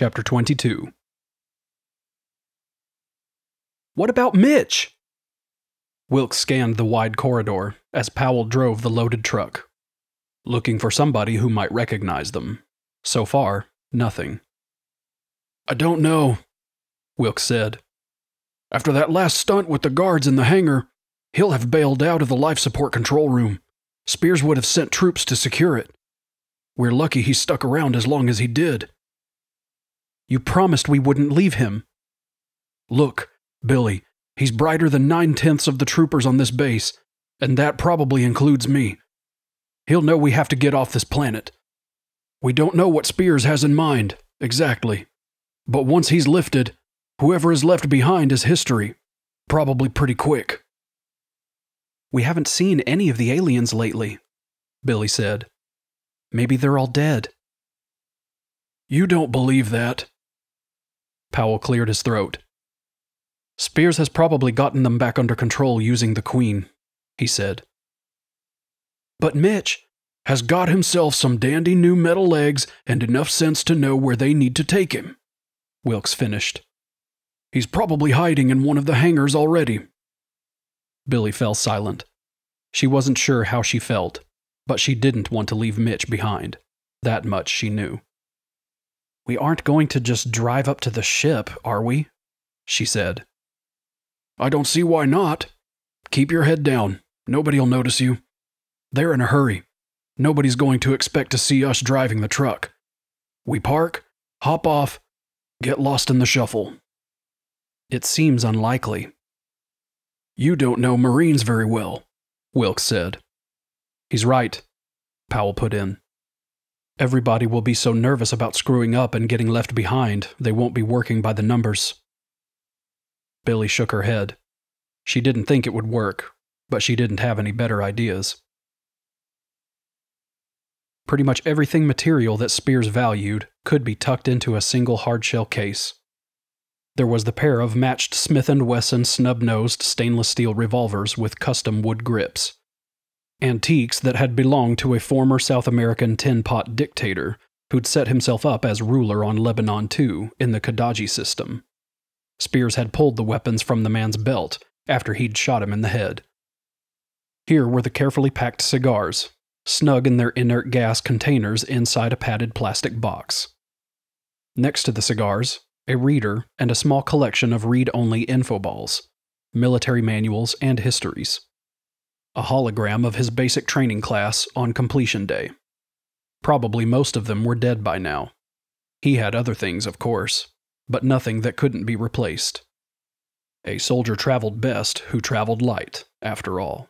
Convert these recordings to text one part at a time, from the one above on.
Chapter 22. What about Mitch? Wilks scanned the wide corridor as Powell drove the loaded truck, looking for somebody who might recognize them. So far, nothing. I don't know, Wilks said. After that last stunt with the guards in the hangar, he'll have bailed out of the life support control room. Spears would have sent troops to secure it. We're lucky he stuck around as long as he did. You promised we wouldn't leave him. Look, Billie, he's brighter than 9/10 of the troopers on this base, and that probably includes me. He'll know we have to get off this planet. We don't know what Spears has in mind, exactly. But once he's lifted, whoever is left behind is history. Probably pretty quick. We haven't seen any of the aliens lately, Billie said. Maybe they're all dead. You don't believe that. Powell cleared his throat. Spears has probably gotten them back under control using the Queen, he said. But Mitch has got himself some dandy new metal legs and enough sense to know where they need to take him, Wilks finished. He's probably hiding in one of the hangars already. Billie fell silent. She wasn't sure how she felt, but she didn't want to leave Mitch behind. That much she knew. We aren't going to just drive up to the ship, are we? She said. I don't see why not. Keep your head down. Nobody'll notice you. They're in a hurry. Nobody's going to expect to see us driving the truck. We park, hop off, get lost in the shuffle. It seems unlikely. You don't know Marines very well, Wilks said. He's right, Powell put in. Everybody will be so nervous about screwing up and getting left behind, they won't be working by the numbers. Billie shook her head. She didn't think it would work, but she didn't have any better ideas. Pretty much everything material that Spears valued could be tucked into a single hardshell case. There was the pair of matched Smith & Wesson snub-nosed stainless steel revolvers with custom wood grips. Antiques that had belonged to a former South American tin-pot dictator who'd set himself up as ruler on Lebanon II in the Khadaji system. Spears had pulled the weapons from the man's belt after he'd shot him in the head. Here were the carefully packed cigars, snug in their inert gas containers inside a padded plastic box. Next to the cigars, a reader and a small collection of read-only infoballs, military manuals, and histories. A hologram of his basic training class on completion day. Probably most of them were dead by now. He had other things, of course, but nothing that couldn't be replaced. A soldier traveled best who traveled light, after all.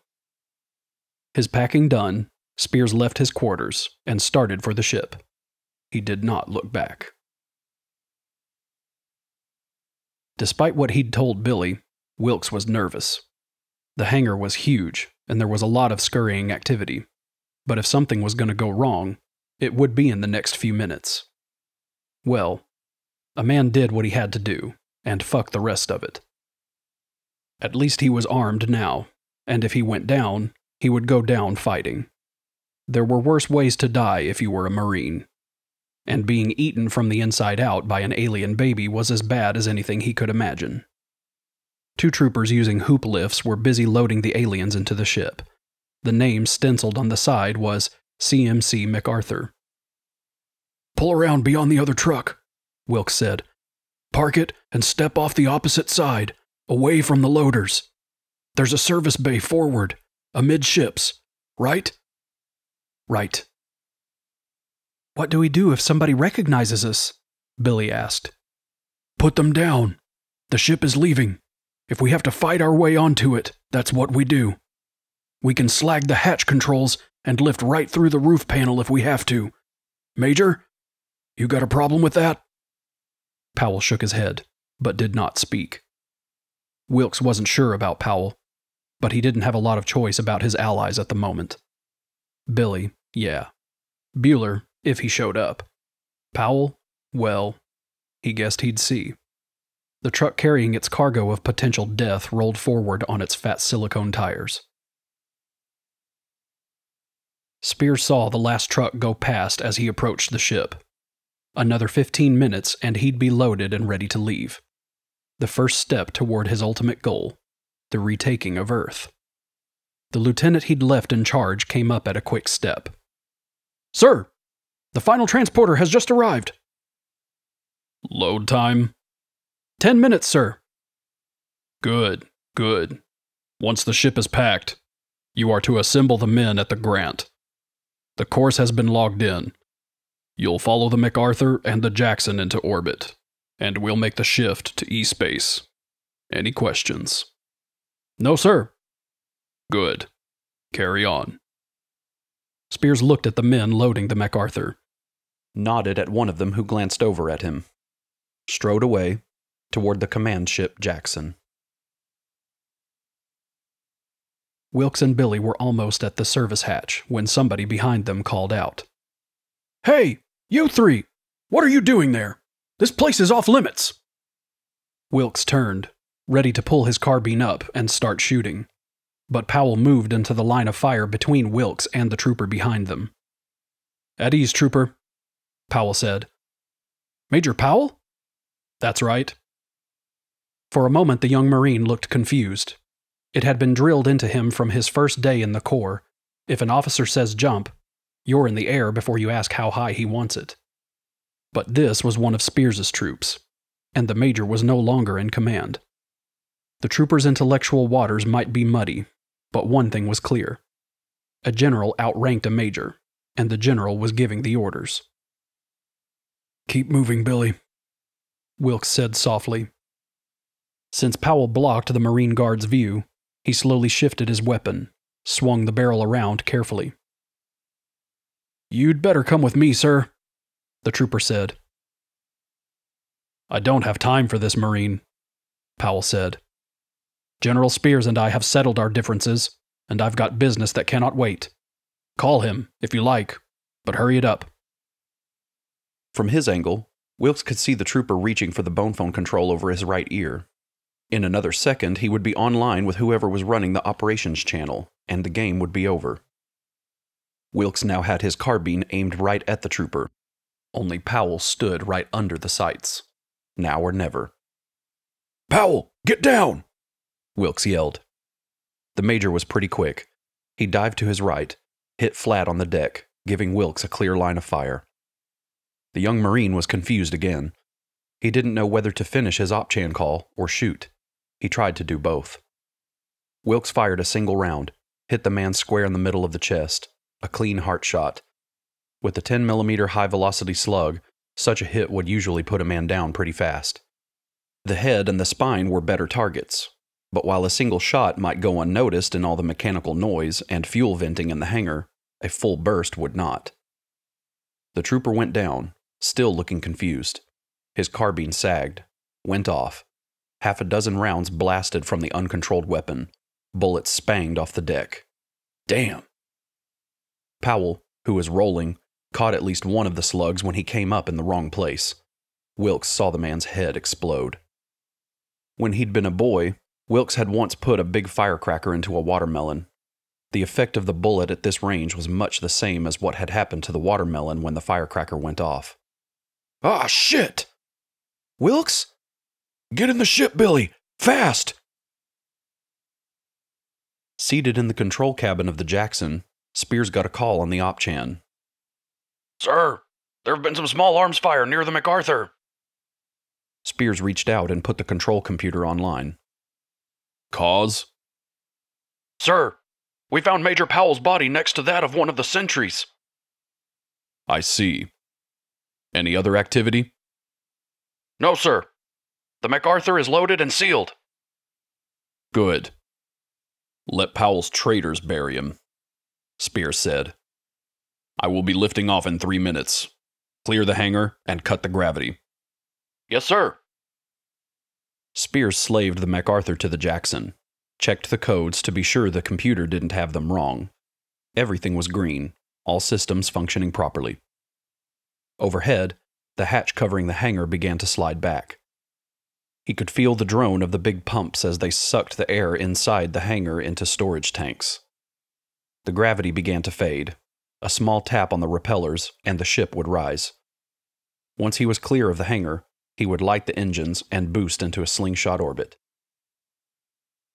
His packing done, Spears left his quarters and started for the ship. He did not look back. Despite what he'd told Billie, Wilks was nervous. The hangar was huge, and there was a lot of scurrying activity. But if something was going to go wrong, it would be in the next few minutes. Well, a man did what he had to do, and fuck the rest of it. At least he was armed now, and if he went down, he would go down fighting. There were worse ways to die if you were a Marine. And being eaten from the inside out by an alien baby was as bad as anything he could imagine. Two troopers using hoop lifts were busy loading the aliens into the ship. The name stenciled on the side was CMC MacArthur. Pull around beyond the other truck, Wilks said. Park it and step off the opposite side, away from the loaders. There's a service bay forward, amidships, right? Right. What do we do if somebody recognizes us? Billie asked. Put them down. The ship is leaving. If we have to fight our way onto it, that's what we do. We can slag the hatch controls and lift right through the roof panel if we have to. Major, you got a problem with that? Powell shook his head, but did not speak. Wilks wasn't sure about Powell, but he didn't have a lot of choice about his allies at the moment. Billie, yeah. Bueller, if he showed up. Powell, well, he guessed he'd see. The truck carrying its cargo of potential death rolled forward on its fat silicone tires. Spears saw the last truck go past as he approached the ship. Another 15 minutes and he'd be loaded and ready to leave. The first step toward his ultimate goal, the retaking of Earth. The lieutenant he'd left in charge came up at a quick step. Sir, the final transporter has just arrived. Load time? 10 minutes, sir. Good, good. Once the ship is packed, you are to assemble the men at the Grant. The course has been logged in. You'll follow the MacArthur and the Jackson into orbit, and we'll make the shift to E-space. Any questions? No, sir. Good. Carry on. Spears looked at the men loading the MacArthur, nodded at one of them who glanced over at him, strode away toward the command ship Jackson. Wilks and Billie were almost at the service hatch when somebody behind them called out. Hey, you three! What are you doing there? This place is off limits! Wilks turned, ready to pull his carbine up and start shooting, but Powell moved into the line of fire between Wilks and the trooper behind them. At ease, trooper, Powell said. Major Powell? That's right. For a moment the young Marine looked confused. It had been drilled into him from his first day in the Corps. If an officer says jump, you're in the air before you ask how high he wants it. But this was one of Spears's troops, and the major was no longer in command. The trooper's intellectual waters might be muddy, but one thing was clear. A general outranked a major, and the general was giving the orders. Keep moving, Billie, Wilks said softly. Since Powell blocked the Marine Guard's view, he slowly shifted his weapon, swung the barrel around carefully. You'd better come with me, sir, the trooper said. I don't have time for this, Marine, Powell said. General Spears and I have settled our differences, and I've got business that cannot wait. Call him, if you like, but hurry it up. From his angle, Wilks could see the trooper reaching for the bone phone control over his right ear. In another second, he would be online with whoever was running the operations channel, and the game would be over. Wilks now had his carbine aimed right at the trooper. Only Powell stood right under the sights. Now or never. Powell, get down! Wilks yelled. The major was pretty quick. He dived to his right, hit flat on the deck, giving Wilks a clear line of fire. The young Marine was confused again. He didn't know whether to finish his op-chan call or shoot. He tried to do both. Wilks fired a single round, hit the man square in the middle of the chest, a clean heart shot. With a 10mm high-velocity slug, such a hit would usually put a man down pretty fast. The head and the spine were better targets, but while a single shot might go unnoticed in all the mechanical noise and fuel venting in the hangar, a full burst would not. The trooper went down, still looking confused. His carbine sagged, went off. Half a dozen rounds blasted from the uncontrolled weapon. Bullets spanged off the deck. Damn! Powell, who was rolling, caught at least one of the slugs when he came up in the wrong place. Wilks saw the man's head explode. When he'd been a boy, Wilks had once put a big firecracker into a watermelon. The effect of the bullet at this range was much the same as what had happened to the watermelon when the firecracker went off. Ah, shit! Wilks? Get in the ship, Billie! Fast! Seated in the control cabin of the Jackson, Spears got a call on the op-chan. Sir, there have been some small arms fire near the MacArthur. Spears reached out and put the control computer online. Cause? Sir, we found Major Powell's body next to that of one of the sentries. I see. Any other activity? No, sir. The MacArthur is loaded and sealed. Good. Let Powell's traitors bury him, Spears said. I will be lifting off in 3 minutes. Clear the hangar and cut the gravity. Yes, sir. Spears slaved the MacArthur to the Jackson, checked the codes to be sure the computer didn't have them wrong. Everything was green, all systems functioning properly. Overhead, the hatch covering the hangar began to slide back. He could feel the drone of the big pumps as they sucked the air inside the hangar into storage tanks. The gravity began to fade. A small tap on the repellers, and the ship would rise. Once he was clear of the hangar, he would light the engines and boost into a slingshot orbit.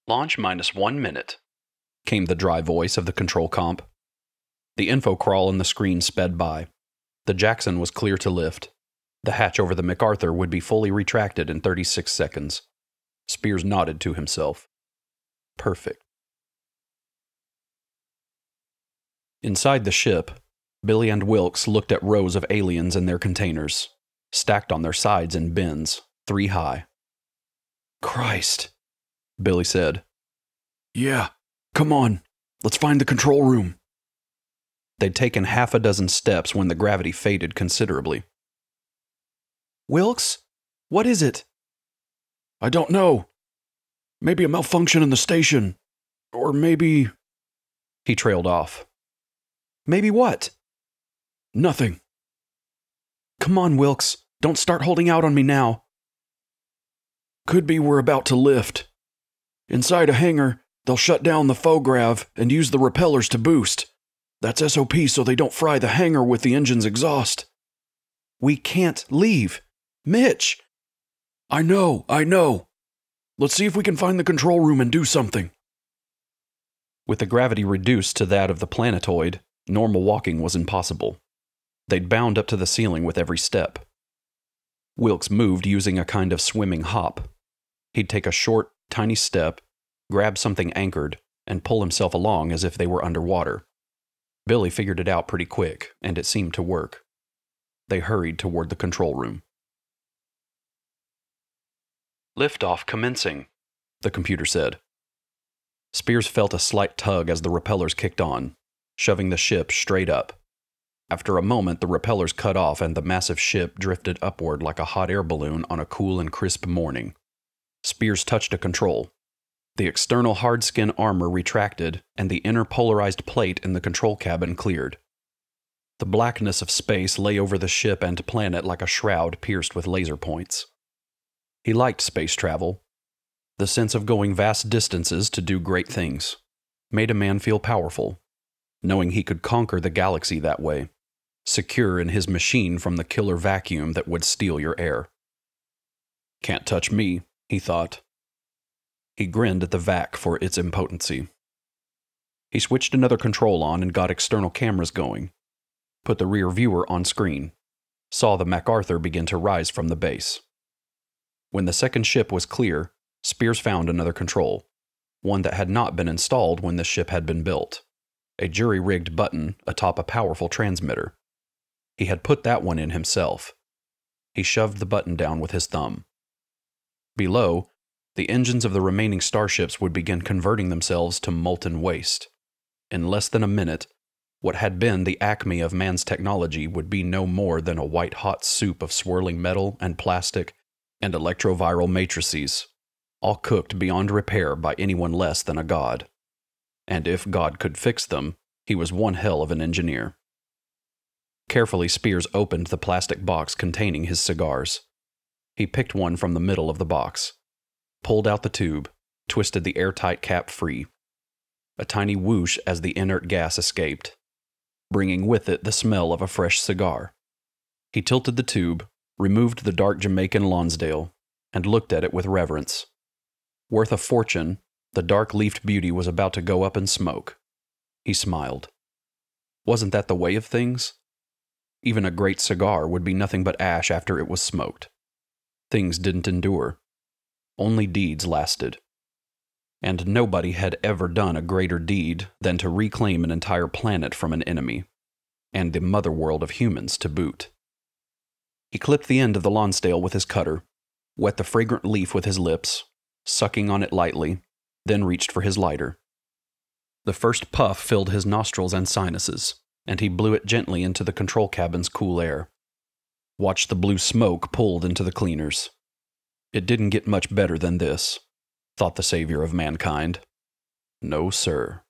Launch minus 1 minute, came the dry voice of the control comp. The info crawl on the screen sped by. The Jackson was clear to lift. The hatch over the MacArthur would be fully retracted in 36 seconds. Spears nodded to himself. Perfect. Inside the ship, Billie and Wilks looked at rows of aliens in their containers, stacked on their sides in bins, 3 high. Christ, Billie said. Yeah, come on, let's find the control room. They'd taken half a dozen steps when the gravity faded considerably. Wilks, what is it? I don't know. Maybe a malfunction in the station. Or maybe... He trailed off. Maybe what? Nothing. Come on, Wilks. Don't start holding out on me now. Could be we're about to lift. Inside a hangar, they'll shut down the fograv and use the repellers to boost. That's SOP so they don't fry the hangar with the engine's exhaust. We can't leave. Mitch! I know. Let's see if we can find the control room and do something. With the gravity reduced to that of the planetoid, normal walking was impossible. They'd bound up to the ceiling with every step. Wilks moved using a kind of swimming hop. He'd take a short, tiny step, grab something anchored, and pull himself along as if they were underwater. Billie figured it out pretty quick, and it seemed to work. They hurried toward the control room. liftoff commencing, the computer said. Spears felt a slight tug as the repellers kicked on, shoving the ship straight up. After a moment, the repellers cut off and the massive ship drifted upward like a hot air balloon on a cool and crisp morning. Spears touched a control. The external hardskin armor retracted, and the inner polarized plate in the control cabin cleared. The blackness of space lay over the ship and planet like a shroud pierced with laser points. He liked space travel. The sense of going vast distances to do great things made a man feel powerful, knowing he could conquer the galaxy that way, secure in his machine from the killer vacuum that would steal your air. Can't touch me, he thought. He grinned at the vac for its impotency. He switched another control on and got external cameras going, put the rear viewer on screen, saw the MacArthur begin to rise from the base. When the second ship was clear, Spears found another control, one that had not been installed when the ship had been built, a jury-rigged button atop a powerful transmitter. He had put that one in himself. He shoved the button down with his thumb. Below, the engines of the remaining starships would begin converting themselves to molten waste. In less than a minute, what had been the acme of man's technology would be no more than a white-hot soup of swirling metal and plastic and electroviral matrices, all cooked beyond repair by anyone less than a god. And if God could fix them, he was one hell of an engineer. Carefully, Spears opened the plastic box containing his cigars. He picked one from the middle of the box, pulled out the tube, twisted the airtight cap free. A tiny whoosh as the inert gas escaped, bringing with it the smell of a fresh cigar. He tilted the tube, removed the dark Jamaican Lonsdale, and looked at it with reverence. Worth a fortune, the dark-leafed beauty was about to go up in smoke. He smiled. Wasn't that the way of things? Even a great cigar would be nothing but ash after it was smoked. Things didn't endure. Only deeds lasted. And nobody had ever done a greater deed than to reclaim an entire planet from an enemy, and the mother world of humans to boot. He clipped the end of the Lonsdale with his cutter, wet the fragrant leaf with his lips, sucking on it lightly, then reached for his lighter. The first puff filled his nostrils and sinuses, and he blew it gently into the control cabin's cool air. Watched the blue smoke pulled into the cleaners. It didn't get much better than this, thought the savior of mankind. No, sir.